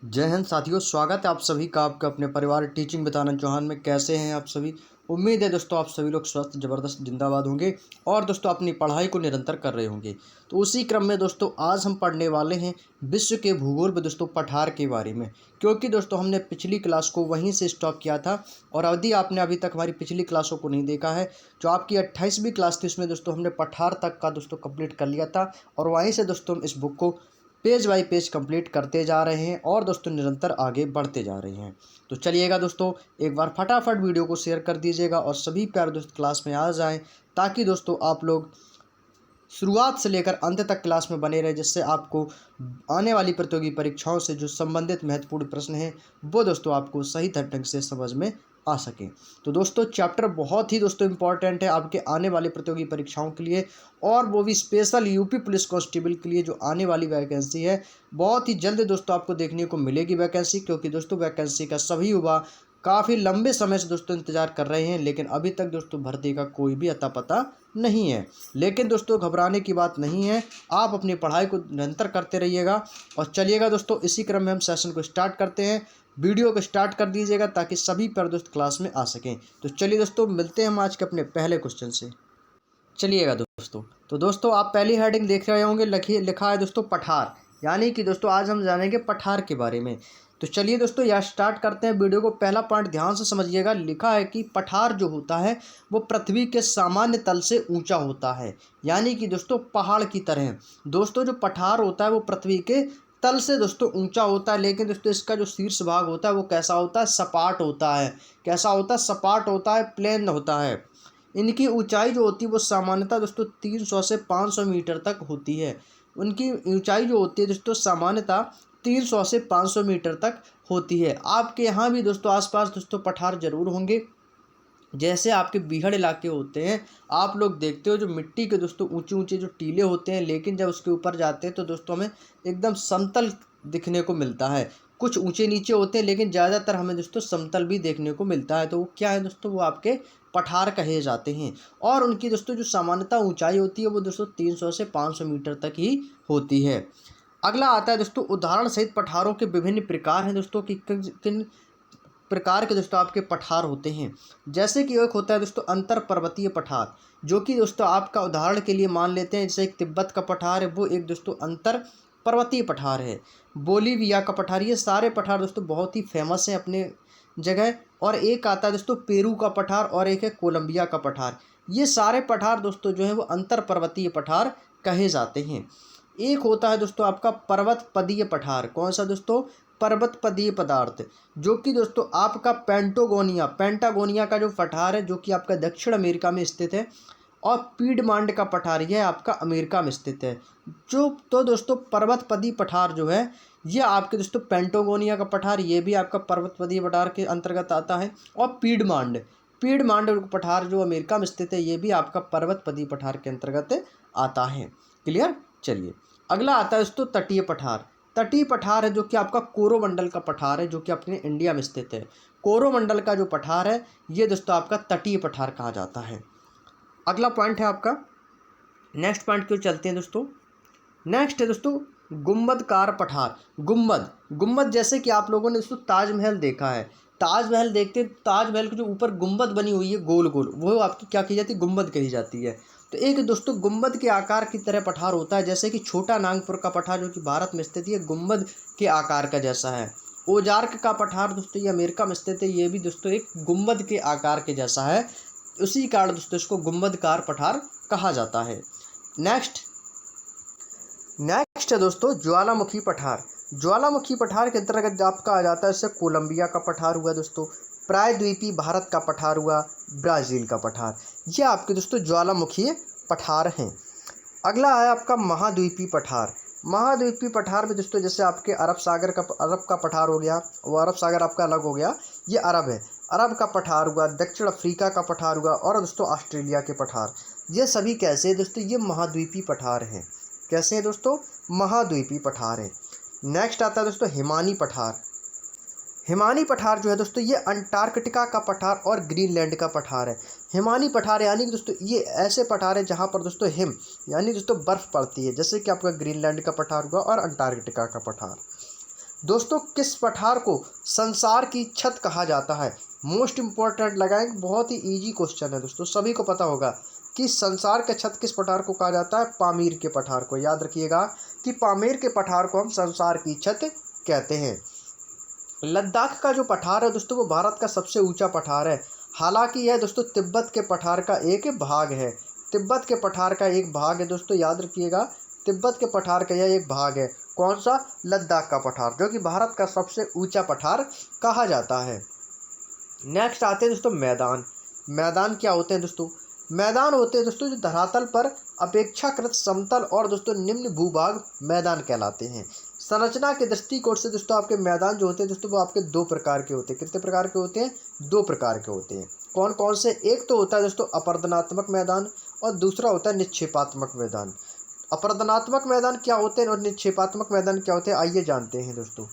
जय हिंद साथियों, स्वागत है आप सभी का आपके अपने परिवार टीचिंग विद आनंद चौहान में। कैसे हैं आप सभी? उम्मीद है दोस्तों आप सभी लोग स्वस्थ ज़बरदस्त जिंदाबाद होंगे और दोस्तों अपनी पढ़ाई को निरंतर कर रहे होंगे। तो उसी क्रम में दोस्तों आज हम पढ़ने वाले हैं विश्व के भूगोल में दोस्तों पठार के बारे में, क्योंकि दोस्तों हमने पिछली क्लास को वहीं से स्टॉप किया था। और यदि आपने अभी तक हमारी पिछली क्लासों को नहीं देखा है, जो आपकी 28वीं क्लास थी, उसमें दोस्तों हमने पठार तक का दोस्तों कंप्लीट कर लिया था। और वहीं से दोस्तों हम इस बुक को पेज बाय पेज कंप्लीट करते जा रहे हैं और दोस्तों निरंतर आगे बढ़ते जा रहे हैं। तो चलिएगा दोस्तों, एक बार फटाफट वीडियो को शेयर कर दीजिएगा और सभी प्यारे दोस्त क्लास में आ जाएं, ताकि दोस्तों आप लोग शुरुआत से लेकर अंत तक क्लास में बने रहे, जिससे आपको आने वाली प्रतियोगी परीक्षाओं से जो संबंधित महत्वपूर्ण प्रश्न हैं वो दोस्तों आपको सही ढंग से समझ में आ सके। तो दोस्तों चैप्टर बहुत ही दोस्तों इम्पॉर्टेंट है आपके आने वाली प्रतियोगी परीक्षाओं के लिए, और वो भी स्पेशल यूपी पुलिस कांस्टेबल के लिए जो आने वाली वैकेंसी है। बहुत ही जल्द दोस्तों आपको देखने को मिलेगी वैकेंसी, क्योंकि दोस्तों वैकेंसी का सभी युवा काफ़ी लंबे समय से दोस्तों इंतजार कर रहे हैं, लेकिन अभी तक दोस्तों भर्ती का कोई भी अता पता नहीं है। लेकिन दोस्तों घबराने की बात नहीं है, आप अपनी पढ़ाई को निरंतर करते रहिएगा। और चलिएगा दोस्तों, इसी क्रम में हम सेशन को स्टार्ट करते हैं। वीडियो को स्टार्ट कर दीजिएगा ताकि सभी प्यारे दोस्त क्लास में आ सकें। तो चलिए दोस्तों, मिलते हैं हम आज के अपने पहले क्वेश्चन से। चलिएगा दोस्तों, तो दोस्तों आप पहली हेडिंग देख रहे होंगे, लिखा है दोस्तों पठार, यानी कि दोस्तों आज हम जानेंगे पठार के बारे में। तो चलिए दोस्तों यहाँ स्टार्ट करते हैं वीडियो को। पहला पॉइंट ध्यान से समझिएगा। लिखा है कि पठार जो होता है वो पृथ्वी के सामान्य तल से ऊंचा होता है, यानी कि दोस्तों पहाड़ की तरह। दोस्तों जो पठार होता है वो पृथ्वी के तल से दोस्तों ऊंचा होता है, लेकिन दोस्तों इसका जो शीर्ष भाग होता है वो कैसा होता है? सपाट होता है। कैसा होता है? सपाट होता है, प्लेन होता है। इनकी ऊंचाई जो होती है वो सामान्यतः दोस्तों 300 से 500 मीटर तक होती है। उनकी ऊंचाई जो होती है दोस्तों सामान्यतः 300 से 500 मीटर तक होती है। आपके यहाँ भी दोस्तों आसपास दोस्तों पठार जरूर होंगे। जैसे आपके बीहड़ इलाके होते हैं, आप लोग देखते हो जो मिट्टी के दोस्तों ऊंचे ऊंचे जो टीले होते हैं, लेकिन जब उसके ऊपर जाते हैं तो दोस्तों हमें एकदम समतल दिखने को मिलता है। कुछ ऊंचे नीचे होते हैं, लेकिन ज़्यादातर हमें दोस्तों समतल भी देखने को मिलता है। तो वो क्या है दोस्तों? वो आपके पठार कहे जाते हैं। और उनकी दोस्तों जो सामान्यतः ऊंचाई होती है वो दोस्तों 300 से 500 मीटर तक ही होती है। अगला आता है दोस्तों उदाहरण सहित पठारों के विभिन्न प्रकार हैं दोस्तों कि किन प्रकार के दोस्तों आपके पठार होते हैं। जैसे कि एक होता है दोस्तों अंतर पर्वतीय पठार, जो कि दोस्तों आपका उदाहरण के लिए मान लेते हैं जैसे एक तिब्बत का पठार है, वो एक दोस्तों अंतर पर्वतीय पठार है। बोलीविया का पठार, ये सारे पठार दोस्तों बहुत ही फेमस हैं अपने जगह। और एक आता है दोस्तों पेरू का पठार और एक है कोलंबिया का पठार। ये सारे पठार दोस्तों जो है वो अंतर पर्वतीय पठार कहे जाते हैं। एक होता है दोस्तों आपका पर्वत पदीय पठार। कौन सा दोस्तों? पर्वत पदीय पदार्थ, जो कि दोस्तों आपका पेंटागोनिया का जो पठार है, जो कि आपका दक्षिण अमेरिका में स्थित है। और पीडमांड का पठार यह आपका अमेरिका में स्थित है। जो तो दोस्तों पर्वत पदीय पठार जो है ये आपके दोस्तों पेंटागोनिया का पठार, ये भी आपका पर्वत पदीय पठार के अंतर्गत आता है। और पीडमांड पठार जो अमेरिका में स्थित है, ये भी आपका पर्वत पदीय पठार के अंतर्गत आता है। क्लियर? चलिए अगला आता है दोस्तों तटीय पठार। तटीय पठार है जो कि आपका कोरोमंडल का पठार है, जो कि अपने इंडिया में स्थित है। कोरोमंडल का जो पठार है ये दोस्तों आपका तटीय पठार कहा जाता है। अगला पॉइंट है आपका, नेक्स्ट पॉइंट क्यों चलते हैं दोस्तों। नेक्स्ट है दोस्तों गुंबदकार पठार। गुंबद जैसे कि आप लोगों ने दोस्तों ताजमहल देखा है। ताजमहल देखते, ताजमहल के जो ऊपर गुंबद बनी हुई है गोल गोल, वो आपकी क्या कही जाती है? गुंबद कही जाती है। तो एक दोस्तों गुंबद के आकार की तरह पठार होता है, जैसे कि छोटा नागपुर का पठार जो कि भारत में स्थित है, गुंबद के आकार का जैसा है। ओजार्क का पठार दोस्तों ये अमेरिका में स्थित है, ये भी दोस्तों एक गुंबद के आकार के जैसा है। उसी कारण दोस्तों इसको गुंबदकार पठार कहा जाता है। नेक्स्ट है दोस्तों ज्वालामुखी पठार। ज्वालामुखी पठार के अंतर्गत आपका आ जाता है इससे कोलंबिया का पठार हुआ दोस्तों, प्रायद्वीपीय भारत का पठार हुआ, ब्राज़ील का पठार। ये आपके दोस्तों ज्वालामुखी पठार हैं। अगला है आपका महाद्वीपीय पठार। महाद्वीपीय पठार में दोस्तों जैसे आपके अरब का पठार हो गया, वो अरब सागर आपका अलग हो गया, ये अरब है। अरब का पठार हुआ, दक्षिण अफ्रीका का पठार हुआ, और दोस्तों ऑस्ट्रेलिया के पठार। ये सभी कैसे हैं दोस्तों? ये महाद्वीपीय पठार हैं। कैसे हैं दोस्तों? महाद्वीपीय पठार है। नेक्स्ट आता है दोस्तों हिमानी पठार। हिमानी पठार जो है दोस्तों ये अंटार्कटिका का पठार और ग्रीनलैंड का पठार है। हिमानी पठार यानी कि दोस्तों ये ऐसे पठार है जहाँ पर दोस्तों हिम यानी दोस्तों बर्फ़ पड़ती है, जैसे कि आपका ग्रीनलैंड का पठार हुआ और अंटार्कटिका का पठार। दोस्तों किस पठार को संसार की छत कहा जाता है? मोस्ट इम्पोर्टेंट लगाएंगे, बहुत ही इजी क्वेश्चन है दोस्तों, सभी को पता होगा कि संसार का छत किस पठार को कहा जाता है? पामीर के पठार को। याद रखिएगा कि पामीर के पठार को हम संसार की छत कहते हैं। लद्दाख का जो पठार है दोस्तों वो भारत का सबसे ऊंचा पठार है। हालांकि यह दोस्तों तिब्बत के पठार का एक भाग है। तिब्बत के पठार का एक भाग है दोस्तों, याद रखिएगा तिब्बत के पठार का यह एक भाग है। कौन सा? लद्दाख का पठार, जो कि भारत का सबसे ऊंचा पठार कहा जाता है। नेक्स्ट आते हैं दोस्तों मैदान। मैदान क्या होते हैं दोस्तों? मैदान होते हैं दोस्तों जो धरातल पर अपेक्षाकृत समतल और दोस्तों निम्न भूभाग मैदान कहलाते हैं। संरचना के दृष्टिकोण से दोस्तों आपके मैदान जो होते हैं दोस्तों वो आपके दो प्रकार के होते हैं। कितने प्रकार के होते हैं? दो प्रकार के होते हैं। कौन कौन से? एक तो होता है दोस्तों अपर्दनात्मक मैदान और दूसरा होता है निक्षेपात्मक मैदान। अपर्दनात्मक मैदान क्या होते हैं और निक्षेपात्मक मैदान क्या होते हैं, आइए जानते हैं दोस्तों।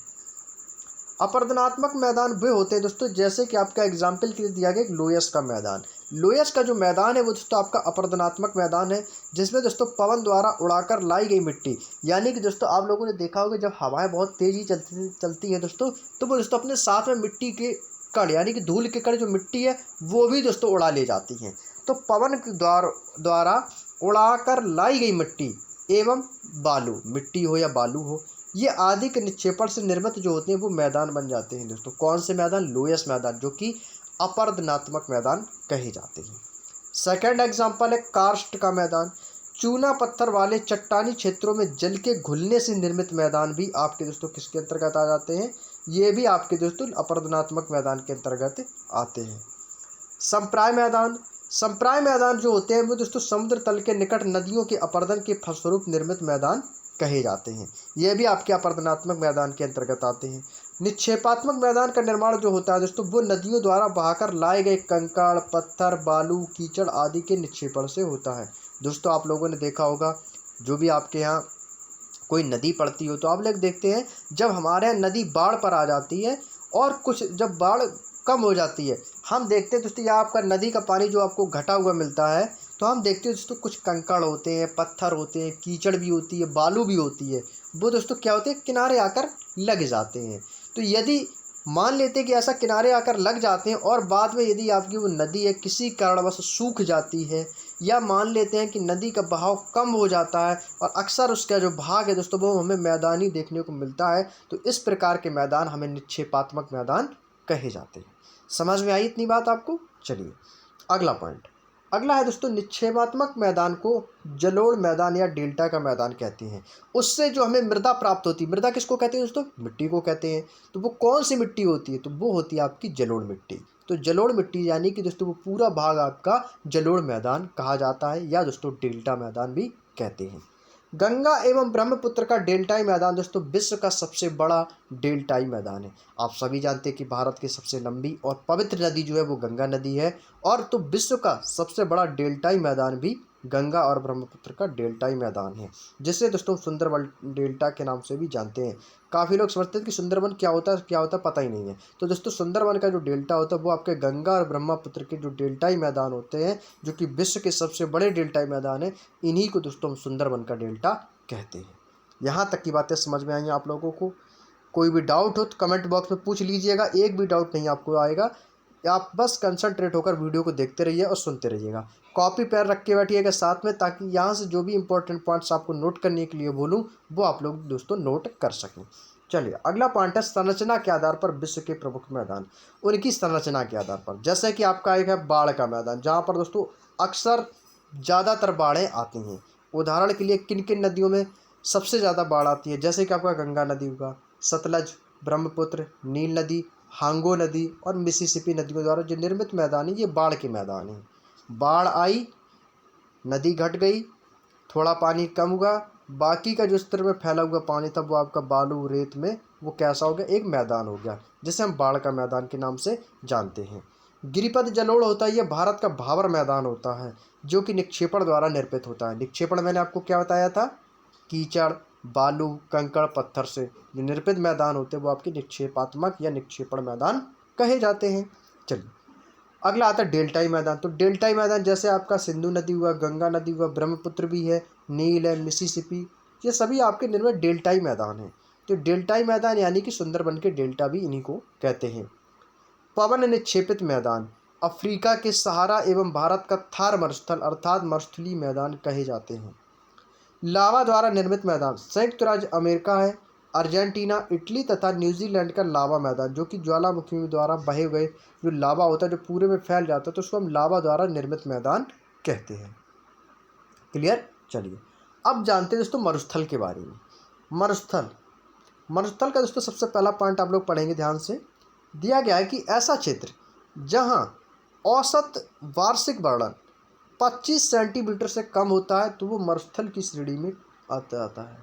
अपर्दनात्मक मैदान वे होते हैं दोस्तों, जैसे कि आपका एग्जाम्पल के लिए दिया गया लोयस का मैदान। लोयस का जो मैदान है वो दोस्तों आपका अपर्दनात्मक मैदान है, जिसमें दोस्तों पवन द्वारा उड़ाकर लाई गई मिट्टी, यानी कि दोस्तों आप लोगों ने देखा होगा जब हवाएं बहुत तेजी चलती हैं दोस्तों, तो वो दोस्तों अपने साथ में मिट्टी के कण यानी कि धूल के कण जो मिट्टी है वो भी दोस्तों उड़ा ले जाती हैं। तो पवन के द्वारा उड़ाकर लाई गई मिट्टी एवं बालू, मिट्टी हो या बालू हो, ये आदि के निक्षेपण से निर्मित जो होते हैं वो मैदान बन जाते हैं दोस्तों। कौन से मैदान? लोयस मैदान, जो कि अपर्दनात्मक मैदान कहे जाते हैं। सेकंड एग्जांपल है कार्स्ट का मैदान। चूना पत्थर वाले चट्टानी क्षेत्रों में जल के घुलने से निर्मित मैदान भी आपके दोस्तों किसके अंतर्गत आ जाते हैं? ये भी आपके दोस्तों अपर्दनात्मक मैदान के अंतर्गत आते हैं। संप्राय मैदान। संप्राय मैदान जो होते हैं वो दोस्तों समुद्र तल के निकट नदियों के अपर्दन के फलस्वरूप निर्मित मैदान कहे जाते हैं। यह भी आपके अपर्दनात्मक मैदान के अंतर्गत आते हैं। निक्षेपात्मक मैदान का निर्माण जो होता है दोस्तों वो नदियों द्वारा बहाकर लाए गए कंकड़, पत्थर, बालू, कीचड़ आदि के निक्षेपण से होता है। दोस्तों आप लोगों ने देखा होगा जो भी आपके यहाँ कोई नदी पड़ती हो तो आप लोग देखते हैं जब हमारे यहाँ नदी बाढ़ पर आ जाती है और कुछ जब बाढ़ कम हो जाती है, हम देखते हैं दोस्तों यहाँ आपका नदी का पानी जो आपको घटा हुआ मिलता है, तो हम देखते हैं दोस्तों कुछ कंकड़ होते हैं, पत्थर होते हैं, कीचड़ भी होती है, बालू भी होती है, वो दोस्तों क्या होते हैं किनारे आकर लग जाते हैं। तो यदि मान लेते हैं कि ऐसा किनारे आकर लग जाते हैं और बाद में यदि आपकी वो नदी है किसी कारणवश सूख जाती है, या मान लेते हैं कि नदी का बहाव कम हो जाता है और अक्सर उसका जो भाग है दोस्तों वो हमें मैदानी देखने को मिलता है, तो इस प्रकार के मैदान हमें निक्षेपात्मक मैदान कहे जाते हैं। समझ में आई इतनी बात आपको? चलिए अगला पॉइंट। अगला है दोस्तों निक्षेपात्मक मैदान को जलोढ़ मैदान या डेल्टा का मैदान कहते हैं। उससे जो हमें मृदा प्राप्त होती है, मृदा किसको कहते हैं दोस्तों? मिट्टी को कहते हैं। तो वो कौन सी मिट्टी होती है? तो वो होती है आपकी जलोढ़ मिट्टी। तो जलोढ़ मिट्टी यानी कि दोस्तों वो पूरा भाग आपका जलोढ़ मैदान कहा जाता है, या दोस्तों डेल्टा मैदान भी कहते हैं। गंगा एवं ब्रह्मपुत्र का डेल्टाई मैदान दोस्तों विश्व का सबसे बड़ा डेल्टाई मैदान है। आप सभी जानते हैं कि भारत की सबसे लंबी और पवित्र नदी जो है वो गंगा नदी है, और तो विश्व का सबसे बड़ा डेल्टाई मैदान भी गंगा और ब्रह्मपुत्र का डेल्टाई मैदान है, जिसे दोस्तों सुंदरबन डेल्टा के नाम से भी जानते हैं। काफ़ी लोग समझते हैं कि सुंदरबन क्या होता है पता ही नहीं है। तो दोस्तों सुंदरबन का जो डेल्टा होता है वो आपके गंगा और ब्रह्मपुत्र के जो डेल्टाई मैदान होते हैं, जो कि विश्व के सबसे बड़े डेल्टाई मैदान है, इन्हीं को दोस्तों हम सुंदरबन का डेल्टा कहते हैं। यहाँ तक की बातें समझ में आई आप लोगों को? कोई भी डाउट हो तो कमेंट बॉक्स में पूछ लीजिएगा, एक भी डाउट नहीं आपको आएगा। आप बस कंसंट्रेट होकर वीडियो को देखते रहिए और सुनते रहिएगा। कॉपी पेन रख के बैठिएगा साथ में, ताकि यहाँ से जो भी इंपॉर्टेंट पॉइंट्स आपको नोट करने के लिए बोलूँ वो आप लोग दोस्तों नोट कर सकें। चलिए अगला पॉइंट है संरचना के आधार पर विश्व के प्रमुख मैदान। उनकी संरचना के आधार पर, जैसे कि आपका एक है बाढ़ का मैदान, जहाँ पर दोस्तों अक्सर ज़्यादातर बाढ़ें आती हैं। उदाहरण के लिए किन किन नदियों में सबसे ज़्यादा बाढ़ आती है? जैसे कि आपका गंगा नदी होगा, सतलज, ब्रह्मपुत्र, नील नदी, हांगो नदी और मिसिसिपी नदियों द्वारा जो निर्मित मैदान है ये बाढ़ के मैदान हैं। बाढ़ आई, नदी घट गई, थोड़ा पानी कम हुआ, बाकी का जो स्तर में फैला हुआ पानी था वो आपका बालू रेत में वो कैसा हो गया? एक मैदान हो गया, जिसे हम बाढ़ का मैदान के नाम से जानते हैं। गिरिपद जलोढ़ होता है, यह भारत का भावर मैदान होता है, जो कि निक्षेपण द्वारा निर्मित होता है। निक्षेपण मैंने आपको क्या बताया था? कीचड़, बालू, कंकड़, पत्थर से जो निर्मित मैदान होते हैं वो आपके निक्षेपात्मक या निक्षेपण मैदान कहे जाते हैं। चलिए अगला आता है डेल्टाई मैदान। तो डेल्टाई मैदान जैसे आपका सिंधु नदी हुआ, गंगा नदी हुआ, ब्रह्मपुत्र भी है, नील है, मिसिसिपी, ये सभी आपके निर्मित डेल्टाई मैदान हैं। तो डेल्टाई मैदान यानी कि सुंदरबन के डेल्टा भी इन्हीं को कहते हैं। पवन निक्षेपित मैदान अफ्रीका के सहारा एवं भारत का थार मरुस्थल अर्थात मरुस्थलीय मैदान कहे जाते हैं। लावा द्वारा निर्मित मैदान संयुक्त राज्य अमेरिका है, अर्जेंटीना, इटली तथा न्यूजीलैंड का लावा मैदान जो कि ज्वालामुखी द्वारा बहे हुए जो लावा होता है जो पूरे में फैल जाता है तो उसको हम लावा द्वारा निर्मित मैदान कहते हैं। क्लियर। चलिए अब जानते हैं दोस्तों मरुस्थल के बारे में। मरुस्थल मरुस्थल का दोस्तों सबसे पहला पॉइंट आप लोग पढ़ेंगे ध्यान से। दिया गया है कि ऐसा क्षेत्र जहां औसत वार्षिक वर्णन 25 सेंटीमीटर से कम होता है तो वो मरुस्थल की श्रेणी में आता है,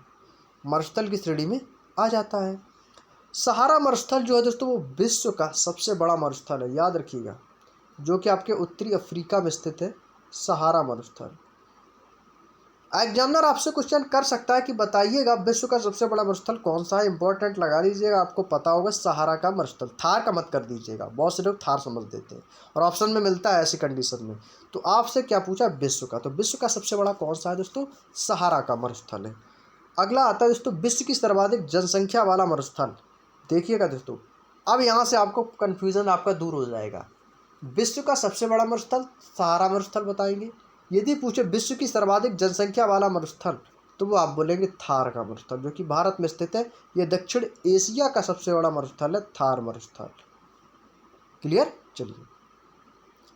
मरुस्थल की श्रेणी में आ जाता है। सहारा मरुस्थल जो है दोस्तों वो विश्व का सबसे बड़ा मरुस्थल है, याद रखिएगा, जो कि आपके उत्तरी अफ्रीका में स्थित है। सहारा मरुस्थल। एग्जामिनर आपसे क्वेश्चन कर सकता है कि बताइएगा विश्व का सबसे बड़ा मरुस्थल कौन सा है। इंपॉर्टेंट लगा लीजिएगा, आपको पता होगा सहारा का मरुस्थल। थार का मत कर दीजिएगा, बहुत से लोग थार समझ देते हैं और ऑप्शन में मिलता है ऐसी कंडीशन में। तो आपसे क्या पूछा, विश्व का, तो विश्व का सबसे बड़ा कौन सा है दोस्तों, सहारा का मरुस्थल है। अगला आता है दोस्तों विश्व की सर्वाधिक जनसंख्या वाला मरुस्थल। देखिएगा दोस्तों, अब यहाँ से आपको कन्फ्यूज़न आपका दूर हो जाएगा। विश्व का सबसे बड़ा मरुस्थल सहारा मरुस्थल बताएंगे। यदि पूछे विश्व की सर्वाधिक जनसंख्या वाला मरुस्थल तो वो आप बोलेंगे थार का मरुस्थल, जो कि भारत में स्थित है। यह दक्षिण एशिया का सबसे बड़ा मरुस्थल है, थार मरुस्थल। क्लियर। चलिए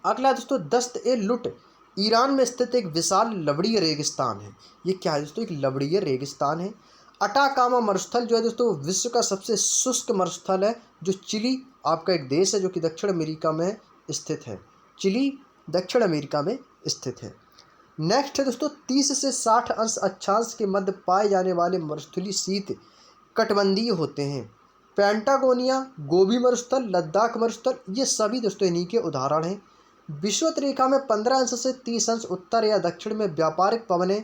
अगला दोस्तों दस्त ए लुट ईरान में स्थित एक विशाल लवणीय रेगिस्तान है। ये क्या है दोस्तों, एक लवणीय रेगिस्तान है। अटाकामा मरुस्थल जो है दोस्तों विश्व का सबसे शुष्क मरुस्थल है, जो चिली आपका एक देश है जो कि दक्षिण अमेरिका में स्थित है। चिली दक्षिण अमेरिका में स्थित है। नेक्स्ट है दोस्तों 30 से 60 अंश अक्षांश के मध्य पाए जाने वाले मरुस्थलीय शीत कटिबंधीय होते हैं। पैंटागोनिया, गोबी मरुस्थल, लद्दाख मरुस्थल, ये सभी दोस्तों इन्हीं के उदाहरण हैं। विषुवत रेखा में 15 अंश से 30 अंश उत्तर या दक्षिण में व्यापारिक पवनें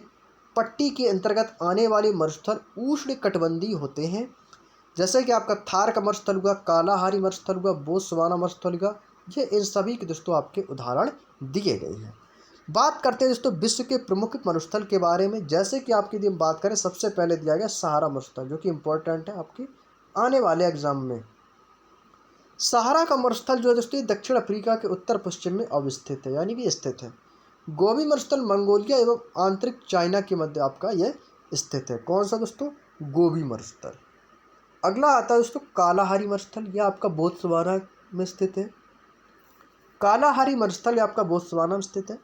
पट्टी के अंतर्गत आने वाले मरुस्थल उष्ण कटिबंधीय होते हैं। जैसे कि आपका थार का मरुस्थल हुआ, कालाहारी मरुस्थल हुआ, बोत्सवाना मरुस्थल हुआ, ये इन सभी के दोस्तों आपके उदाहरण दिए गए हैं। बात करते हैं दोस्तों विश्व के प्रमुख मरुस्थल के बारे में। जैसे कि आपकी यदि हम बात करें, सबसे पहले दिया गया सहारा मरुस्थल, जो कि इम्पोर्टेंट है आपके आने वाले एग्जाम में। सहारा का मरुस्थल जो है दोस्तों दक्षिण अफ्रीका के उत्तर पश्चिम में अवस्थित है, यानी कि स्थित है। गोबी मरुस्थल मंगोलिया एवं आंतरिक चाइना के मध्य आपका यह स्थित है। कौन सा दोस्तों, गोबी मरुस्थल। अगला आता है दोस्तों कालाहारी मरुस्थल, यह आपका बोत्सवाना में स्थित है। कालाहारी मरुस्थल आपका बोत्सवाना में स्थित है।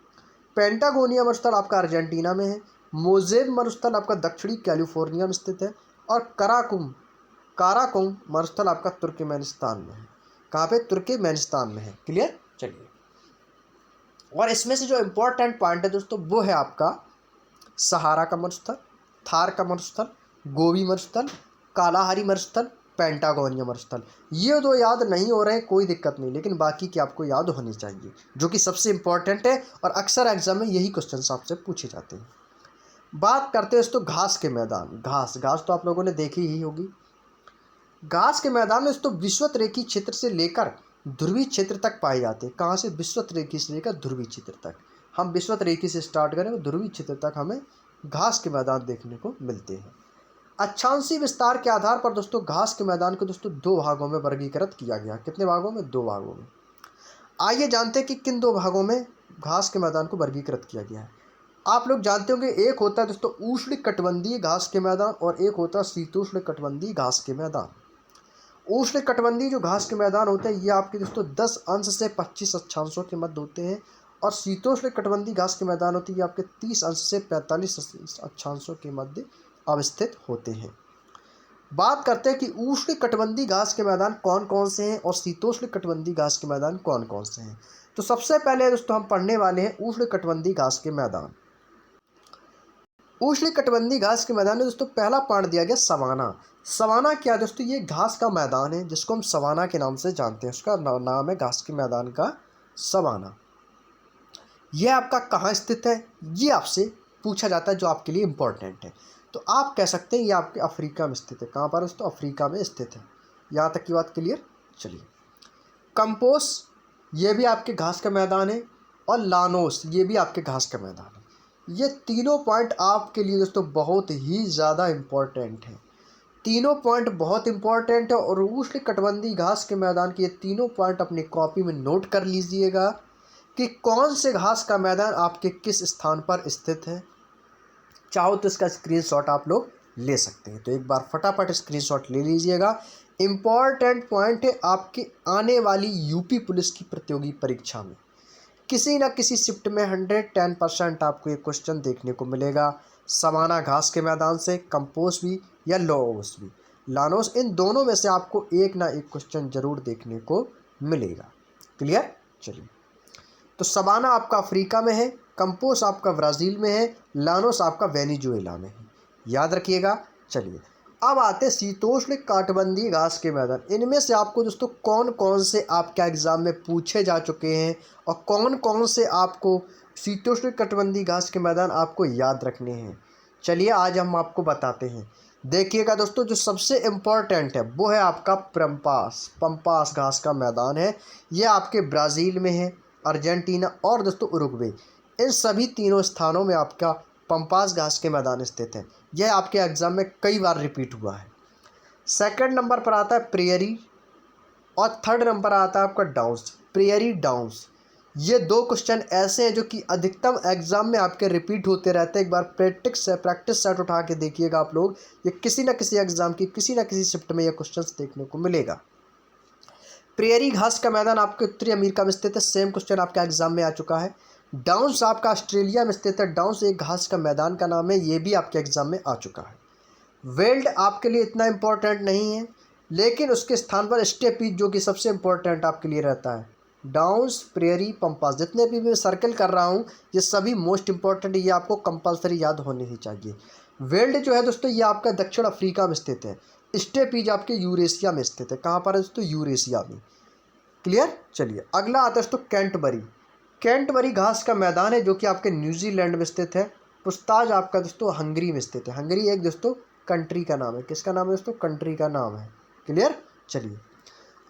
पेंटागोनिया मरुस्थल आपका अर्जेंटीना में है। मोजेब मरुस्थल आपका दक्षिणी कैलिफोर्निया में स्थित है। और काराकुम मरुस्थल आपका तुर्कमेनिस्तान में है। कहाँ पे, तुर्कमेनिस्तान में है। क्लियर। चलिए और इसमें से जो इम्पोर्टेंट पॉइंट है दोस्तों वो है आपका सहारा का मरुस्थल, थार का मरुस्थल, गोबी मरुस्थल, कालाहारी मरुस्थल, पेंटागोनिया मरुस्थल। ये दो याद नहीं हो रहे हैं कोई दिक्कत नहीं, लेकिन बाकी की आपको याद होनी चाहिए, जो कि सबसे इंपॉर्टेंट है और अक्सर एग्जाम में यही क्वेश्चन आपसे पूछे जाते हैं। बात करते हैं दोस्तों घास के मैदान। घास तो आप लोगों ने देखी ही होगी। घास के मैदान में दोस्तों विषुवत रेखीय क्षेत्र से लेकर ध्रुवीय क्षेत्र तक पाए जाते हैं। कहाँ से, विषुवत रेखीय से लेकर ध्रुवीय क्षेत्र तक। हम विषुवत रेखीय से स्टार्ट करें तो ध्रुवीय क्षेत्र तक हमें घास के मैदान देखने को मिलते हैं। अक्षांशीय विस्तार के आधार पर दोस्तों घास के मैदान को दोस्तों दो भागों में वर्गीकृत किया गया। कितने भागों में, दो भागों में। आइए जानते हैं कि किन दो भागों में घास के मैदान को वर्गीकृत किया गया है। आप लोग जानते होंगे एक होता है दोस्तों उष्ण कटिबंधीय घास के मैदान और एक होता है शीतोष्ण कटिबंधीय घास के मैदान। उष्ण कटिबंधीय जो घास के मैदान होते हैं ये आपके दोस्तों 10 अंश से 25 अक्षांशों के मध्य होते हैं। और शीतोष्ण कटिबंधीय घास के मैदान होते हैं ये आपके 30 अंश से 45 अक्षांशों के मध्य अवस्थित होते हैं। बात करते हैं कि उष्ण कटिबंधीय घास के मैदान कौन कौन से हैं और शीतोष्ण कटिबंधीय घास के मैदान कौन कौन से हैं। तो सबसे पहले दोस्तों हम पढ़ने वाले हैं उष्ण कटिबंधीय घास के मैदान। उष्ण कटिबंधीय घास के मैदान में दोस्तों पहला पॉइंट दिया गया सवाना। सवाना क्या दोस्तों, ये घास का मैदान है जिसको हम सवाना के नाम से जानते हैं। उसका नाम है घास के मैदान का सवाना। यह आपका कहाँ स्थित है, ये आपसे पूछा जाता है, जो आपके लिए इम्पोर्टेंट है। तो आप कह सकते हैं ये आपके अफ्रीका में स्थित है। कहाँ पर दोस्तों, अफ्रीका में स्थित है। यहाँ तक की बात क्लियर। चलिए कंपोस ये भी आपके घास का मैदान है और लानोस ये भी आपके घास का मैदान है। ये तीनों पॉइंट आपके लिए दोस्तों बहुत ही ज़्यादा इम्पोर्टेंट है। तीनों पॉइंट बहुत इंपॉर्टेंट है और उष्ण कटिबंधीय घास के मैदान के ये तीनों पॉइंट अपनी कॉपी में नोट कर लीजिएगा कि कौन से घास का मैदान आपके किस स्थान पर स्थित है। चाहो तो इसका स्क्रीनशॉट आप लोग ले सकते हैं, तो एक बार फटाफट स्क्रीनशॉट ले लीजिएगा। इम्पॉर्टेंट पॉइंट है आपकी आने वाली यूपी पुलिस की प्रतियोगी परीक्षा में किसी न किसी शिफ्ट में 110% आपको ये क्वेश्चन देखने को मिलेगा। समाना घास के मैदान से कंपोस्ट भी या लॉस भी, लानोस, इन दोनों में से आपको एक ना एक क्वेश्चन जरूर देखने को मिलेगा। क्लियर? चलिए, तो सवाना आपका अफ्रीका में है, कंपोस्ट आपका ब्राज़ील में है, लानोस आपका वेनेजुएला में है, याद रखिएगा। चलिए, अब आते शीतोष्ण कटिबंधीय घास के मैदान। इनमें से आपको दोस्तों कौन कौन से आपके एग्ज़ाम में पूछे जा चुके हैं और कौन कौन से आपको शीतोष्ण कटिबंधीय घास के मैदान आपको याद रखने हैं, चलिए आज हम आपको बताते हैं। देखिएगा दोस्तों, जो सबसे इम्पॉर्टेंट है वो है आपका पंपास घास का मैदान है। ये आपके ब्राज़ील में है, अर्जेंटीना और दोस्तों उरुग्वे, इन सभी तीनों स्थानों में आपका पंपास घास के मैदान स्थित है। यह आपके एग्ज़ाम में कई बार रिपीट हुआ है। सेकंड नंबर पर आता है प्रेयरी और थर्ड नंबर आता है आपका डाउन्स, प्रेयरी डाउन्स। ये दो क्वेश्चन ऐसे हैं जो कि अधिकतम एग्जाम में आपके रिपीट होते रहते हैं। एक बार प्रैक्टिस सेट उठा के देखिएगा आप लोग, ये किसी न किसी एग्जाम की किसी न किसी शिफ्ट में ये क्वेश्चंस देखने को मिलेगा। प्रेयरी घास का मैदान आपके उत्तरी अमेरिका में स्थित है, सेम क्वेश्चन आपका एग्जाम में आ चुका है। डाउन्स आपका ऑस्ट्रेलिया में स्थित है, डाउन्स एक घास का मैदान का नाम है, ये भी आपके एग्जाम में आ चुका है। वेल्ड आपके लिए इतना इम्पोर्टेंट नहीं है, लेकिन उसके स्थान पर स्टेपीज जो कि सबसे इम्पोर्टेंट आपके लिए रहता है। डाउन्स, प्रेयरी, पंपास, जितने भी मैं सर्कल कर रहा हूँ ये सभी मोस्ट इंपॉर्टेंट, ये आपको कंपलसरी याद होने ही चाहिए। वेल्ड जो है दोस्तों ये आपका दक्षिण अफ्रीका में स्थित है, स्टेपीज आपके यूरेशिया में स्थित है। कहाँ पर है दोस्तों? यूरेशिया में। क्लियर? चलिए, अगला आता है दोस्तों कैंटबरी घास का मैदान है जो कि आपके न्यूजीलैंड में स्थित है। पुस्ताज आपका दोस्तों हंगरी में स्थित है। हंगरी एक दोस्तों कंट्री का नाम है। किसका नाम है दोस्तों? कंट्री का नाम है। क्लियर? चलिए,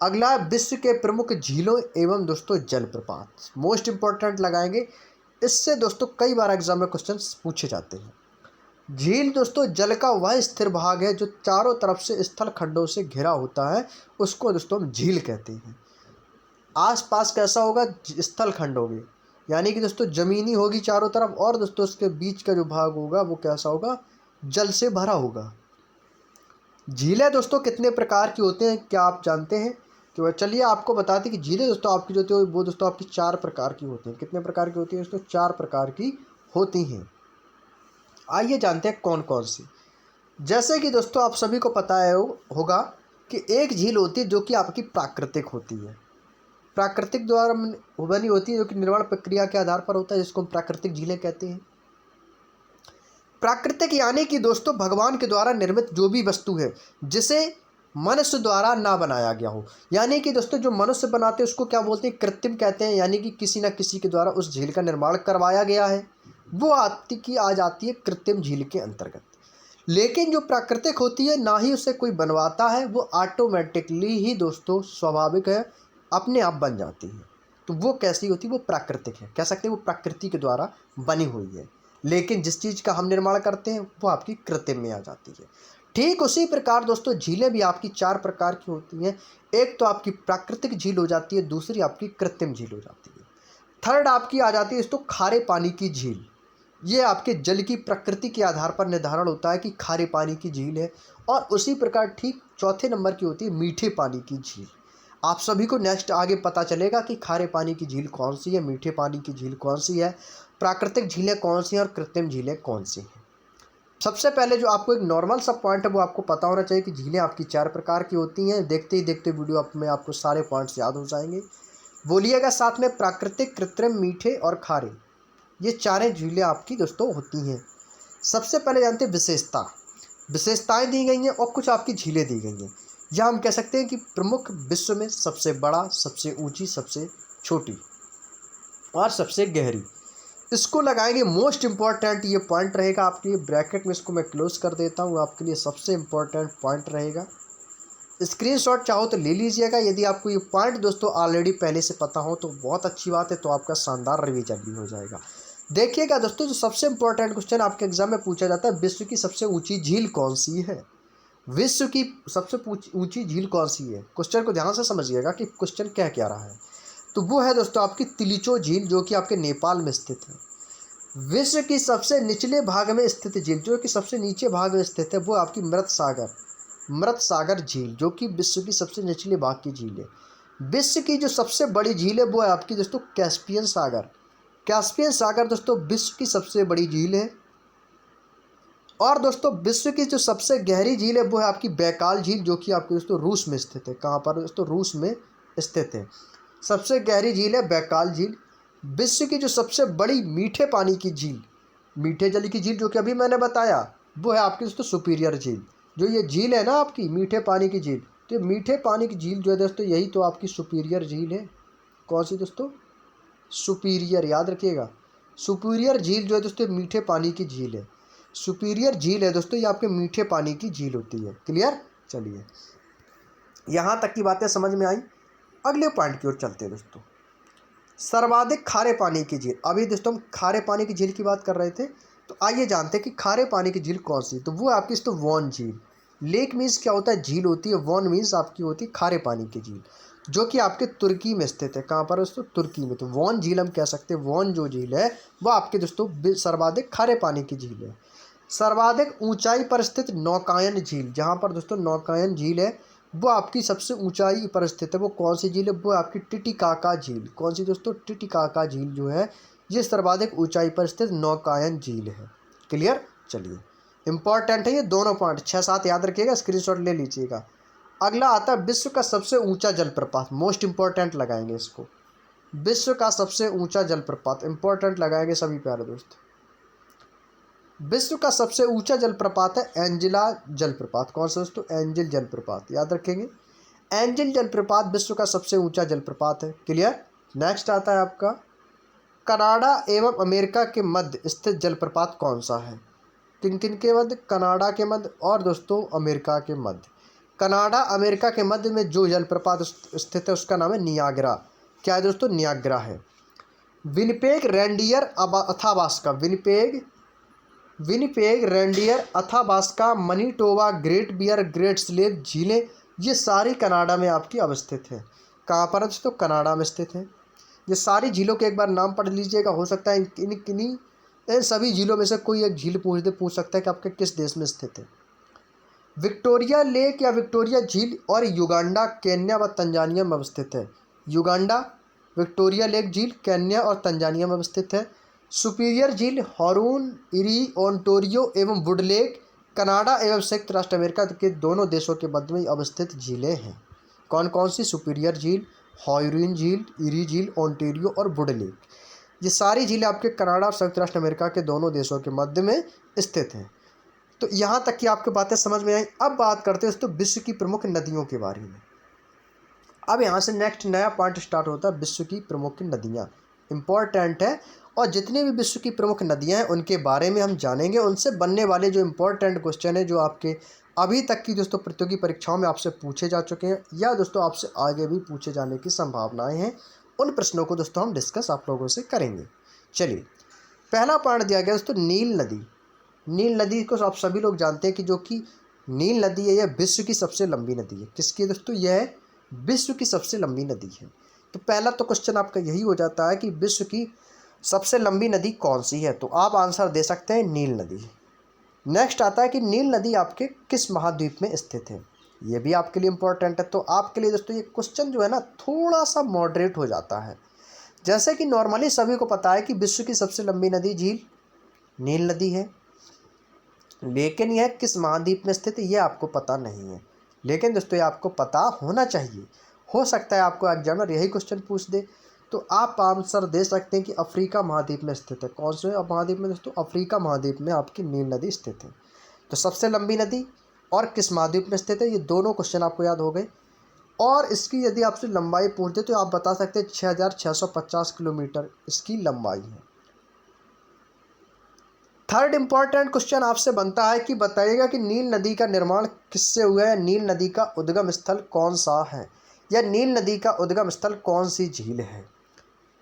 अगला है विश्व के प्रमुख झीलों एवं दोस्तों जलप्रपात, मोस्ट इंपॉर्टेंट लगाएंगे। इससे दोस्तों कई बार एग्जाम में क्वेश्चन पूछे जाते हैं। झील दोस्तों जल का वह स्थिर भाग है जो चारों तरफ से स्थल खंडों से घिरा होता है, उसको दोस्तों हम झील कहते हैं। आसपास कैसा होगा? स्थल खंड होगी, यानी कि दोस्तों ज़मीनी होगी चारों तरफ, और दोस्तों उसके बीच का जो भाग होगा वो कैसा होगा? जल से भरा होगा। झीलें दोस्तों कितने प्रकार की होते हैं क्या आप जानते हैं? तो चलिए आपको बताते हैं कि झीलें दोस्तों आपकी जो होती है वो दोस्तों आपकी 4 प्रकार की होती हैं। कितने प्रकार की होती हैं दोस्तों? 4 प्रकार की होती हैं। आइए जानते हैं कौन कौन सी। जैसे कि दोस्तों आप सभी को पता है होगा कि एक झील होती है जो कि आपकी प्राकृतिक होती है, प्राकृतिक द्वारा बनी होती है, जो कि निर्माण प्रक्रिया के आधार पर होता है, जिसको हम प्राकृतिक झीलें कहते हैं। प्राकृतिक यानी कि दोस्तों भगवान के द्वारा निर्मित जो भी वस्तु है जिसे मनुष्य द्वारा ना बनाया गया हो, यानी कि दोस्तों जो मनुष्य बनाते हैं उसको क्या बोलते हैं? कृत्रिम कहते हैं, यानी कि किसी न किसी के द्वारा उस झील का निर्माण करवाया गया है, वो आ जाती है कृत्रिम झील के अंतर्गत। लेकिन जो प्राकृतिक होती है ना ही उसे कोई बनवाता है, वो ऑटोमेटिकली ही दोस्तों स्वाभाविक है अपने आप बन जाती है। तो वो कैसी होती है? वो प्राकृतिक है, कह सकते हैं वो प्रकृति के द्वारा बनी हुई है। लेकिन जिस चीज़ का हम निर्माण करते हैं वो आपकी कृत्रिम में आ जाती है। ठीक उसी प्रकार दोस्तों झीलें भी आपकी 4 प्रकार की होती हैं। एक तो आपकी प्राकृतिक झील हो जाती है, दूसरी आपकी कृत्रिम झील हो जाती है, थर्ड आपकी आ जाती है दोस्तों खारे पानी की झील। ये आपके जल की प्रकृति के आधार पर निर्धारण होता है कि खारे पानी की झील है। और उसी प्रकार ठीक चौथे नंबर की होती है मीठे पानी की झील। आप सभी को नेक्स्ट आगे पता चलेगा कि खारे पानी की झील कौन सी है, मीठे पानी की झील कौन सी है, प्राकृतिक झीलें कौन सी हैं और कृत्रिम झीलें कौन सी हैं। सबसे पहले जो आपको एक नॉर्मल सा पॉइंट है वो आपको पता होना चाहिए कि झीलें आपकी 4 प्रकार की होती हैं। देखते ही देखते वीडियो में आपको सारे पॉइंट्स याद हो जाएंगे। बोलिएगा साथ में, प्राकृतिक, कृत्रिम, मीठे और खारे, ये 4 झीलें आपकी दोस्तों होती हैं। सबसे पहले जानते हैं विशेषताएँ दी गई हैं और कुछ आपकी झीलें दी गई हैं। या हम कह सकते हैं कि प्रमुख, विश्व में सबसे बड़ा, सबसे ऊंची, सबसे छोटी और सबसे गहरी, इसको लगाएंगे। मोस्ट इंपॉर्टेंट ये पॉइंट रहेगा आपके लिए, ब्रैकेट में इसको मैं क्लोज कर देता हूँ, आपके लिए सबसे इम्पोर्टेंट पॉइंट रहेगा। स्क्रीनशॉट चाहो तो ले लीजिएगा। यदि आपको ये पॉइंट दोस्तों ऑलरेडी पहले से पता हो तो बहुत अच्छी बात है, तो आपका शानदार रिवीजन भी हो जाएगा। देखिएगा दोस्तों, जो सबसे इंपॉर्टेंट क्वेश्चन आपके एग्जाम में पूछा जाता है, विश्व की सबसे ऊंची झील कौन सी है? विश्व की सबसे ऊंची झील कौन सी है? क्वेश्चन को ध्यान से समझिएगा कि क्वेश्चन कह क्या रहा है। तो वो है दोस्तों आपकी तिलिचो झील, जो कि आपके नेपाल में स्थित है। विश्व की सबसे निचले भाग में स्थित झील, जो कि सबसे नीचे भाग में स्थित है, वो आपकी मृत सागर झील, जो कि विश्व की सबसे निचले भाग की झील है। विश्व की जो सबसे बड़ी झील है वो है आपकी दोस्तों कैस्पियन सागर। कैस्पियन सागर दोस्तों विश्व की सबसे बड़ी झील है। और दोस्तों विश्व की जो सबसे गहरी झील है वो है आपकी बैकाल झील, जो कि आपके दोस्तों रूस में स्थित है। कहाँ पर दोस्तों? रूस में स्थित है। सबसे गहरी झील है बैकाल झील। विश्व की जो सबसे बड़ी मीठे पानी की झील, मीठे जल की झील, जो कि अभी मैंने बताया, वो है आपकी दोस्तों सुपीरियर झील। जो ये झील है ना आपकी मीठे पानी की झील, तो ये मीठे पानी की झील जो है दोस्तों यही तो आपकी सुपीरियर झील है। कौन सी दोस्तों? सुपीरियर, याद रखिएगा। सुपीरियर झील जो है दोस्तों मीठे पानी की झील है। सुपीरियर झील है दोस्तों, ये आपके मीठे पानी की झील होती है। क्लियर? चलिए, यहाँ तक की बातें समझ में आई। अगले पॉइंट की ओर चलते हैं दोस्तों। सर्वाधिक खारे पानी की झील। अभी दोस्तों हम खारे पानी की झील की बात कर रहे थे, तो आइए जानते हैं कि खारे पानी की झील कौन सी। तो वो आपकी दोस्तों वॉन झील। लेक मीन्स क्या होता है? झील होती है। वॉन मीन्स आपकी होती है खारे पानी की झील, जो कि आपके तुर्की में स्थित है। कहाँ पर दोस्तों? तुर्की में। तो वॉन झील हम कह सकते हैं। वॉन जो झील है वो आपके दोस्तों सर्वाधिक खारे पानी की झील है। सर्वाधिक ऊंचाई पर स्थित नौकायन झील, जहाँ पर दोस्तों नौकायन झील है वो आपकी सबसे ऊंचाई पर स्थित है। वो कौन सी झील है? वो आपकी टिटिकाका झील। कौन सी दोस्तों? टिटिकाका झील जो है ये सर्वाधिक ऊंचाई पर स्थित नौकायन झील है। क्लियर? चलिए, इंपॉर्टेंट है ये दोनों पॉइंट, 6-7 याद रखिएगा, स्क्रीनशॉट ले लीजिएगा। अगला आता है विश्व का सबसे ऊंचा जलप्रपात। मोस्ट इंपॉर्टेंट लगाएंगे इसको। विश्व का सबसे ऊंचा जलप्रपात इंपॉर्टेंट लगाएंगे सभी प्यारे दोस्त। विश्व का सबसे ऊंचा जलप्रपात है एंजिला जलप्रपात। कौन सा दोस्तों? एंजिल जलप्रपात, याद रखेंगे। एंजिल जलप्रपात विश्व का सबसे ऊंचा जलप्रपात है। क्लियर? नेक्स्ट आता है आपका कनाडा एवं अमेरिका के मध्य स्थित जलप्रपात कौन सा है? किन किन के मध्य? कनाडा के मध्य और दोस्तों अमेरिका के मध्य। कनाडा अमेरिका के मध्य में जो जलप्रपात स्थित है उसका नाम है नियाग्रा। क्या है दोस्तों? नियाग्रा है। Winnipeg, Reindeer, Athabasca. Winnipeg, Reindeer, Athabasca, Manitoba, Great Bear, Great Slave झीलें ये सारी कनाडा में आपकी अवस्थित है। कहाँ पर है दोस्तों? कनाडा में स्थित है। ये सारी झीलों के एक बार नाम पढ़ लीजिएगा। हो सकता है इन सभी झीलों में से कोई एक झील पूछ सकता है कि आपके किस देश में स्थित है। विक्टोरिया लेक या विक्टोरिया झील और युगांडा, केन्या व तंजानिया में अवस्थित है। युगांडा, विक्टोरिया लेक झील केन्या और तंजानिया में अवस्थित है। सुपीरियर झील हरून, इरी, ओंटारियो एवं वुड लेक कनाडा एवं संयुक्त राष्ट्र अमेरिका के दोनों देशों के मध्य में अवस्थित झीलें हैं। कौन कौन सी? सुपीरियर झील, हॉरून झील, इरी झील, ओंटारियो और वुड लेक। ये सारी झीलें आपके कनाडा और संयुक्त राष्ट्र अमेरिका के दोनों देशों के मध्य में स्थित हैं। तो यहाँ तक की आपको बातें समझ में आई। अब बात करते हैं दोस्तों विश्व की प्रमुख नदियों के बारे में। अब यहाँ से नेक्स्ट नया पॉइंट स्टार्ट होता है विश्व की प्रमुख नदियाँ। इम्पॉर्टेंट है, और जितनी भी विश्व की प्रमुख नदियाँ हैं उनके बारे में हम जानेंगे। उनसे बनने वाले जो इम्पोर्टेंट क्वेश्चन है जो आपके अभी तक की दोस्तों प्रतियोगी परीक्षाओं में आपसे पूछे जा चुके हैं या दोस्तों आपसे आगे भी पूछे जाने की संभावनाएं हैं, उन प्रश्नों को दोस्तों हम डिस्कस आप लोगों से करेंगे। चलिए, पहला पॉइंट दिया गया दोस्तों नील नदी। नील नदी को आप सभी लोग जानते हैं कि जो कि नील नदी है यह विश्व की सबसे लंबी नदी है। किसकी दोस्तों? यह विश्व की सबसे लंबी नदी है। तो पहला तो क्वेश्चन आपका यही हो जाता है कि विश्व की सबसे लंबी नदी कौन सी है? तो आप आंसर दे सकते हैं नील नदी। नेक्स्ट आता है कि नील नदी आपके किस महाद्वीप में स्थित है? ये भी आपके लिए इम्पोर्टेंट है। तो आपके लिए दोस्तों ये क्वेश्चन जो है ना थोड़ा सा मॉडरेट हो जाता है। जैसे कि नॉर्मली सभी को पता है कि विश्व की सबसे लंबी नदी झील नील नदी है, लेकिन यह किस महाद्वीप में स्थित है ये आपको पता नहीं है। लेकिन दोस्तों ये आपको पता होना चाहिए। हो सकता है आपको एग्जामिनर यही क्वेश्चन पूछ दे, तो आप आंसर दे सकते हैं कि अफ्रीका महाद्वीप में स्थित है। कौन से महाद्वीप में दोस्तों? अफ्रीका महाद्वीप में आपकी नील नदी स्थित है। तो सबसे लंबी नदी और किस महाद्वीप में स्थित है, ये दोनों क्वेश्चन आपको याद हो गए। और इसकी यदि आपसे लंबाई पूछ दे तो आप बता सकते हैं 6650 किलोमीटर इसकी लंबाई है। थर्ड इंपॉर्टेंट क्वेश्चन आपसे बनता है कि बताइएगा कि नील नदी का निर्माण किससे हुआ है? नील नदी का उद्गम स्थल कौन सा है, या नील नदी का उद्गम स्थल कौन सी झील है?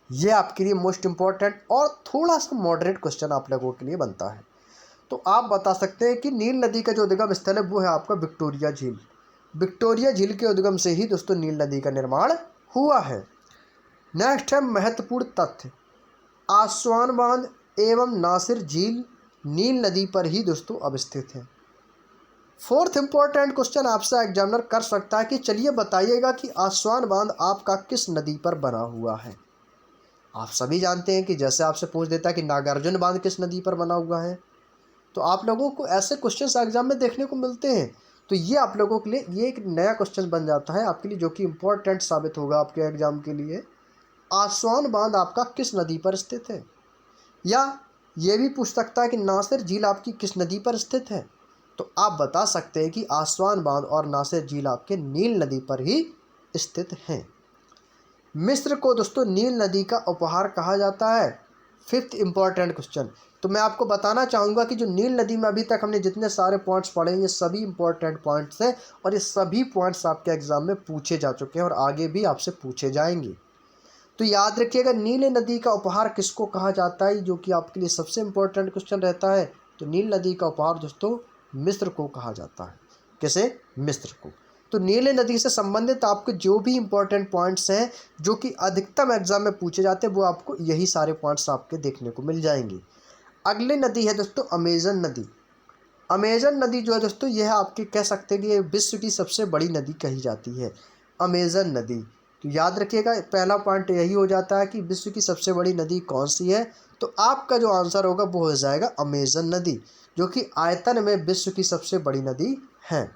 ये आपके लिए मोस्ट इंपॉर्टेंट और थोड़ा सा मॉडरेट क्वेश्चन आप लोगों के लिए बनता है। तो आप बता सकते हैं कि नील नदी का जो उद्गम स्थल है वो है आपका विक्टोरिया झील। विक्टोरिया झील के उद्गम से ही दोस्तों नील नदी का निर्माण हुआ है। नेक्स्ट है महत्वपूर्ण तथ्य, आस्वान बांध एवं नासिर झील नील नदी पर ही दोस्तों अवस्थित है। फोर्थ इंपॉर्टेंट क्वेश्चन आपसे एग्जामिनर कर सकता है कि चलिए बताइएगा कि आस्वान बांध आपका किस नदी पर बना हुआ है। आप सभी जानते हैं कि जैसे आपसे पूछ देता है कि नागार्जुन बांध किस नदी पर बना हुआ है, तो आप लोगों को ऐसे क्वेश्चंस एग्जाम में देखने को मिलते हैं। तो ये आप लोगों के लिए ये एक नया क्वेश्चन बन जाता है आपके लिए, जो कि इम्पोर्टेंट साबित होगा आपके एग्जाम के लिए। आस्वान बांध आपका किस नदी पर स्थित है, या ये भी पूछ सकता है कि नासिर झील आपकी किस नदी पर स्थित है। तो आप बता सकते हैं कि आस्वान बांध और नासिर झील आपके नील नदी पर ही स्थित हैं। मिस्र को दोस्तों नील नदी का उपहार कहा जाता है। फिफ्थ इंपॉर्टेंट क्वेश्चन, तो मैं आपको बताना चाहूँगा कि जो नील नदी में अभी तक हमने जितने सारे पॉइंट्स पढ़े हैं ये सभी इंपॉर्टेंट पॉइंट्स हैं, और ये सभी पॉइंट्स आपके एग्जाम में पूछे जा चुके हैं और आगे भी आपसे पूछे जाएंगे। तो याद रखिएगा नील नदी का उपहार किसको कहा जाता है, जो कि आपके लिए सबसे इंपॉर्टेंट क्वेश्चन रहता है। तो नील नदी का उपहार दोस्तों मिस्र को कहा जाता है। किसे? मिस्र को। तो नील नदी से संबंधित आपके जो भी इंपॉर्टेंट पॉइंट्स हैं जो कि अधिकतम एग्जाम में पूछे जाते हैं, वो आपको यही सारे पॉइंट्स आपके देखने को मिल जाएंगे। अगली नदी है दोस्तों अमेजन नदी। अमेजन नदी जो है दोस्तों यह आपके कह सकते हैं कि ये विश्व की सबसे बड़ी नदी कही जाती है, अमेजन नदी। तो याद रखिएगा पहला पॉइंट यही हो जाता है कि विश्व की सबसे बड़ी नदी कौन सी है। तो आपका जो आंसर होगा वो हो जाएगा अमेजन नदी, जो कि आयतन में विश्व की सबसे बड़ी नदी है।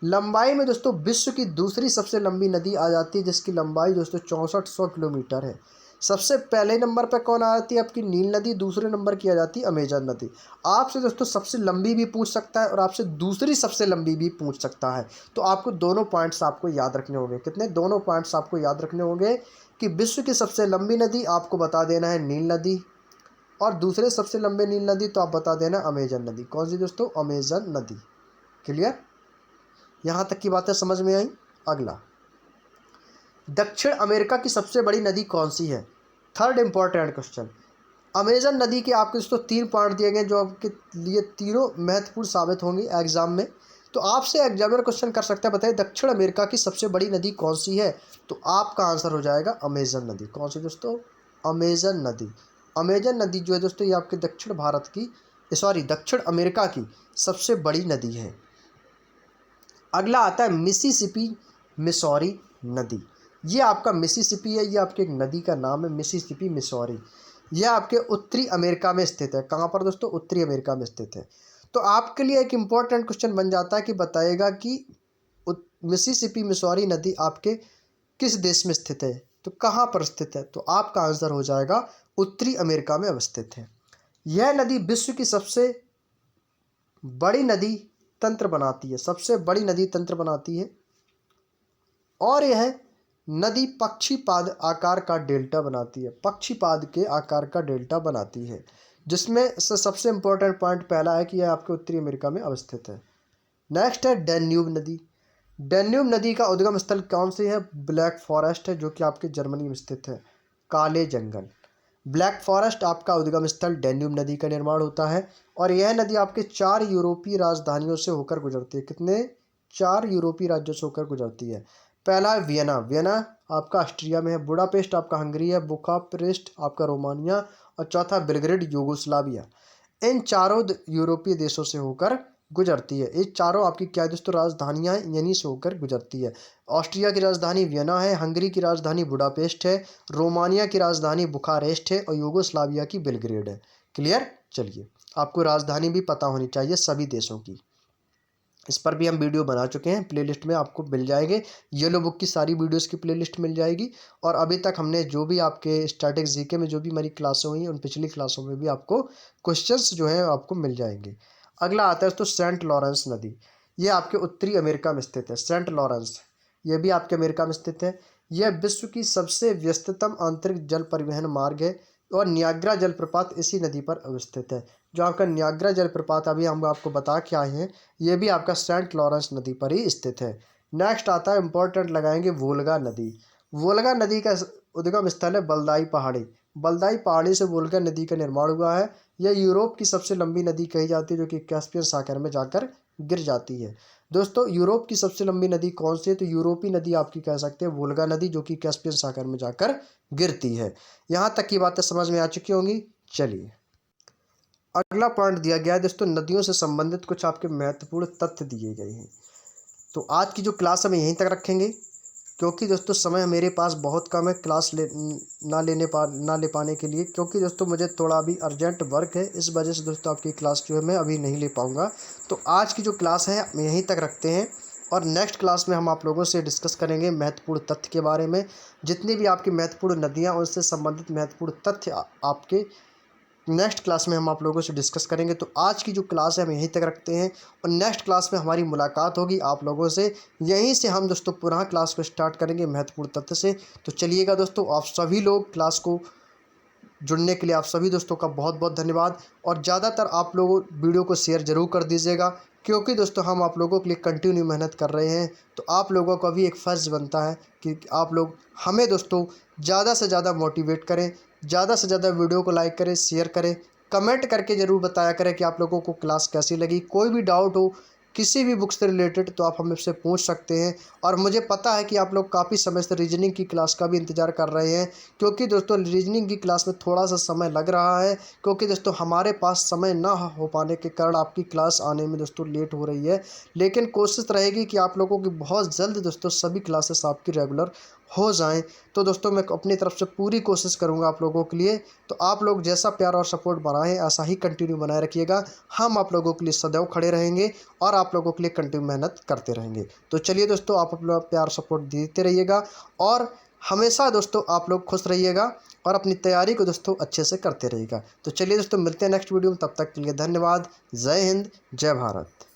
लंबाई में दोस्तों विश्व की दूसरी सबसे लंबी नदी आ जाती है, जिसकी लंबाई दोस्तों 6400 किलोमीटर है। सबसे पहले नंबर पर कौन आ जाती है? आपकी नील नदी। दूसरे नंबर की आ जाती है अमेजन नदी। आपसे दोस्तों सबसे लंबी भी पूछ सकता है और आपसे दूसरी सबसे लंबी भी पूछ सकता है। तो आपको दोनों पॉइंट्स आपको याद रखने होंगे। कितने? दोनों पॉइंट्स आपको याद रखने होंगे कि विश्व की सबसे लंबी नदी आपको बता देना है नील नदी, और दूसरे सबसे लंबे नील नदी तो आप बता देना अमेजन नदी। कौन सी दोस्तों? अमेजन नदी। क्लियर? यहाँ तक की बातें समझ में आई। अगला, दक्षिण अमेरिका की सबसे बड़ी नदी कौन सी है? Third important question. अमेजन नदी के आपके दोस्तों 3 पॉइंट दिए गए जो आपके लिए तीनों महत्वपूर्ण साबित होंगे एग्जाम में। तो आपसे एग्जामिनर क्वेश्चन कर सकता है, बताइए दक्षिण अमेरिका की सबसे बड़ी नदी कौन सी है। तो आपका आंसर हो जाएगा अमेजन नदी। कौन सी दोस्तों? अमेजन नदी। अमेजन नदी जो है दोस्तों ये आपके दक्षिण भारत की दक्षिण अमेरिका की सबसे बड़ी नदी है। अगला आता है मिसिसिपी मिसौरी नदी। ये आपका मिसिसिपी है, ये आपके एक नदी का नाम है मिसिसिपी मिसौरी। यह आपके उत्तरी अमेरिका में स्थित है। कहाँ पर दोस्तों? उत्तरी अमेरिका में स्थित है। तो आपके लिए एक इम्पॉर्टेंट क्वेश्चन बन जाता है कि बताइएगा कि मिसिसिपी मिसौरी नदी आपके किस देश में स्थित है। तो कहाँ पर स्थित है? तो आपका आंसर हो जाएगा उत्तरी अमेरिका में अवस्थित है। यह नदी विश्व की सबसे बड़ी नदी तंत्र बनाती है, सबसे बड़ी नदी तंत्र बनाती है, और यह नदी पक्षीपाद आकार का डेल्टा बनाती है। पक्षीपाद के आकार का डेल्टा बनाती है, जिसमें से सबसे इंपॉर्टेंट पॉइंट पहला है कि यह आपके उत्तरी अमेरिका में अवस्थित है। नेक्स्ट है डैन्यूब नदी। डैन्यूब नदी का उद्गम स्थल कौन सी है? ब्लैक फॉरेस्ट है, जो कि आपके जर्मनी में स्थित है। काले जंगल, ब्लैक फॉरेस्ट आपका उद्गम स्थल डैन्यूब नदी का निर्माण होता है, और यह नदी आपके 4 यूरोपीय राजधानियों से होकर गुजरती है। कितने? 4 यूरोपीय राज्यों से होकर गुजरती है। पहला है वियना। वियना आपका ऑस्ट्रिया में है। बुडापेस्ट आपका हंगरी है। बुखारेस्ट आपका रोमानिया, और चौथा बेलग्रेड यूगोस्लाविया। इन चारों यूरोपीय देशों से होकर गुजरती है। ये चारों आपकी क्या दोस्तों राजधानियाँ इन्हीं से होकर गुजरती है। ऑस्ट्रिया की राजधानी वियना है, हंगरी की राजधानी बुडापेस्ट है, रोमानिया की राजधानी बुखारेस्ट है, और यूगोस्लाविया की बेलग्रेड है। क्लियर? चलिए, आपको राजधानी भी पता होनी चाहिए सभी देशों की। इस पर भी हम वीडियो बना चुके हैं, प्लेलिस्ट में आपको मिल जाएंगे। येलो बुक की सारी वीडियोस की प्लेलिस्ट मिल जाएगी, और अभी तक हमने जो भी आपके स्टैटिक जीके में जो भी हमारी क्लासें हुई हैं उन पिछली क्लासों में भी आपको क्वेश्चंस जो हैं आपको मिल जाएंगे। अगला आता है तो सेंट लॉरेंस नदी। ये आपके उत्तरी अमेरिका में स्थित है। सेंट लॉरेंस ये भी आपके अमेरिका में स्थित है। यह विश्व की सबसे व्यस्ततम आंतरिक जल परिवहन मार्ग है, और नियाग्रा जलप्रपात इसी नदी पर अवस्थित है। जो आपका नियाग्रा जलप्रपात अभी हम आपको बता के आए हैं, ये भी आपका सेंट लॉरेंस नदी पर ही स्थित है। नेक्स्ट आता है इंपॉर्टेंट लगाएंगे वोल्गा नदी। वोल्गा नदी का उद्गम स्थल है बलदाई पहाड़ी। बलदाई पहाड़ी से वोल्गा नदी का निर्माण हुआ है। यह यूरोप की सबसे लंबी नदी कही जाती है, जो कि कैस्पियन सागर में जाकर गिर जाती है। दोस्तों यूरोप की सबसे लंबी नदी कौन सी है? तो यूरोपीय नदी आपकी कह सकते हैं वोल्गा नदी, जो कि कैस्पियन सागर में जाकर गिरती है। यहाँ तक की बातें समझ में आ चुकी होंगी। चलिए अगला पॉइंट दिया गया है दोस्तों, नदियों से संबंधित कुछ आपके महत्वपूर्ण तथ्य दिए गए हैं। तो आज की जो क्लास हम यहीं तक रखेंगे, क्योंकि दोस्तों समय मेरे पास बहुत कम है क्लास ना ले पाने के लिए, क्योंकि दोस्तों मुझे थोड़ा अभी अर्जेंट वर्क है। इस वजह से दोस्तों आपकी क्लास जो है मैं अभी नहीं ले पाऊँगा। तो आज की जो क्लास है हम यहीं तक रखते हैं, और नेक्स्ट क्लास में हम आप लोगों से डिस्कस करेंगे महत्वपूर्ण तथ्य के बारे में। जितनी भी आपकी महत्वपूर्ण नदियाँ उनसे संबंधित महत्वपूर्ण तथ्य आपके नेक्स्ट क्लास में हम आप लोगों से डिस्कस करेंगे। तो आज की जो क्लास है हम यहीं तक रखते हैं, और नेक्स्ट क्लास में हमारी मुलाकात होगी आप लोगों से। यहीं से हम दोस्तों पुनः क्लास को स्टार्ट करेंगे महत्वपूर्ण तथ्य से। तो चलिएगा दोस्तों, आप सभी लोग क्लास को जुड़ने के लिए आप सभी दोस्तों का बहुत बहुत धन्यवाद। और ज़्यादातर आप लोगों वीडियो को शेयर ज़रूर कर दीजिएगा, क्योंकि दोस्तों हम आप लोगों के लिए कंटिन्यू मेहनत कर रहे हैं। तो आप लोगों का भी एक फ़र्ज़ बनता है कि आप लोग हमें दोस्तों ज़्यादा से ज़्यादा मोटिवेट करें, ज़्यादा से ज़्यादा वीडियो को लाइक करें, शेयर करें, कमेंट करके ज़रूर बताया करें कि आप लोगों को क्लास कैसी लगी। कोई भी डाउट हो किसी भी बुक से रिलेटेड तो आप हमसे पूछ सकते हैं। और मुझे पता है कि आप लोग काफ़ी समय से रीजनिंग की क्लास का भी इंतज़ार कर रहे हैं, क्योंकि दोस्तों रीजनिंग की क्लास में थोड़ा सा समय लग रहा है, क्योंकि दोस्तों हमारे पास समय ना हो पाने के कारण आपकी क्लास आने में दोस्तों लेट हो रही है। लेकिन कोशिश रहेगी कि आप लोगों की बहुत जल्द दोस्तों सभी क्लासेस आपकी रेगुलर हो जाएं। तो दोस्तों मैं अपनी तरफ से पूरी कोशिश करूंगा आप लोगों के लिए। तो आप लोग जैसा प्यार और सपोर्ट बनाएं ऐसा ही कंटिन्यू बनाए रखिएगा। हम आप लोगों के लिए सदैव खड़े रहेंगे और आप लोगों के लिए कंटिन्यू मेहनत करते रहेंगे। तो चलिए दोस्तों, आप अपना प्यार सपोर्ट देते रहिएगा, और हमेशा दोस्तों आप लोग खुश रहिएगा और अपनी तैयारी को दोस्तों अच्छे से करते रहिएगा। तो चलिए दोस्तों, मिलते हैं नेक्स्ट वीडियो में। तब तक के लिए धन्यवाद। जय हिंद, जय भारत।